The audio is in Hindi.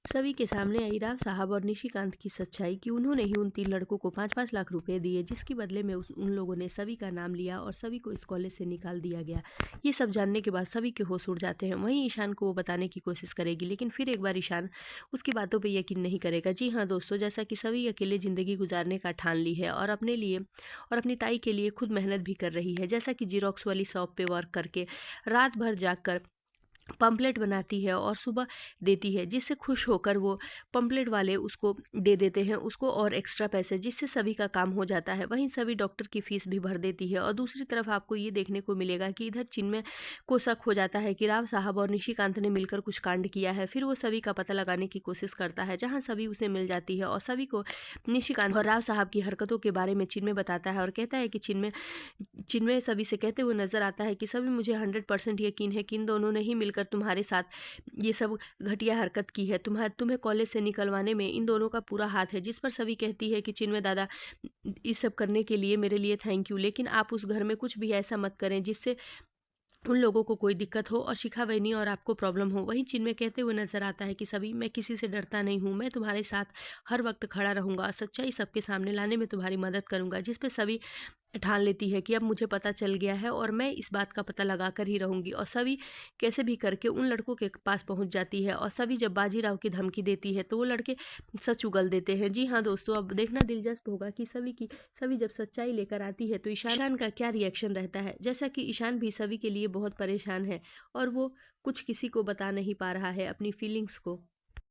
सभी के सामने आई राव साहब और निशिकांत की सच्चाई कि उन्होंने ही उन 3 लड़कों को 5-5 लाख रुपए दिए, जिसके बदले में उन लोगों ने सभी का नाम लिया और सभी को इस कॉलेज से निकाल दिया गया। ये सब जानने के बाद सभी के होश उड़ जाते हैं। वहीं ईशान को वो बताने की कोशिश करेगी, लेकिन फिर एक बार ईशान उसकी बातों पर यकीन नहीं करेगा। जी हाँ दोस्तों, जैसा कि सभी अकेले ज़िंदगी गुजारने का ठान ली है और अपने लिए और अपनी ताई के लिए खुद मेहनत भी कर रही है। जैसा कि जीरोक्स वाली शॉप पे वर्क करके रात भर जाग कर पम्पलेट बनाती है और सुबह देती है, जिससे खुश होकर वो पम्पलेट वाले उसको दे देते हैं उसको और एक्स्ट्रा पैसे, जिससे सभी का काम हो जाता है। वहीं सभी डॉक्टर की फीस भी भर देती है और दूसरी तरफ आपको ये देखने को मिलेगा कि इधर चिन्मय को शक हो जाता है कि राव साहब और निशिकांत ने मिलकर कुछ कांड किया है। फिर वो सभी का पता लगाने की कोशिश करता है, जहाँ सभी उसे मिल जाती है और सभी को निशिकांत और राव साहब की हरकतों के बारे में चिन्मय बताता है और कहता है कि चिन्मय चिन्मय सभी से कहते हुए नजर आता है कि सभी मुझे 100% यकीन है कि इन दोनों ने ही मिलकर तुम्हारे साथ ये सब घटिया हरकत की है। तुम्हें कॉलेज से निकलवाने में इन दोनों का पूरा हाथ है। जिस पर सभी कहती है कि चिन्मय दादा, इस सब करने के लिए मेरे लिए थैंक यू, लेकिन आप उस घर में कुछ भी ऐसा मत करें जिससे उन लोगों को कोई दिक्कत हो और शिखा बहनी और आपको प्रॉब्लम हो। वहीं चिन्मय कहते हुए नजर आता है कि सभी, मैं किसी से डरता नहीं हूँ, मैं तुम्हारे साथ हर वक्त खड़ा रहूंगा, सच्चाई सबके सामने लाने में तुम्हारी मदद करूंगा। जिस पे सभी ठान लेती है कि अब मुझे पता चल गया है और मैं इस बात का पता लगा कर ही रहूंगी। और सभी कैसे भी करके उन लड़कों के पास पहुंच जाती है और सभी जब बाजीराव की धमकी देती है तो वो लड़के सच उगल देते हैं। जी हाँ दोस्तों, अब देखना दिलचस्प होगा कि सभी जब सच्चाई लेकर आती है तो ईशान का क्या रिएक्शन रहता है। जैसा कि ईशान भी सभी के लिए बहुत परेशान है और वो कुछ किसी को बता नहीं पा रहा है अपनी फीलिंग्स को।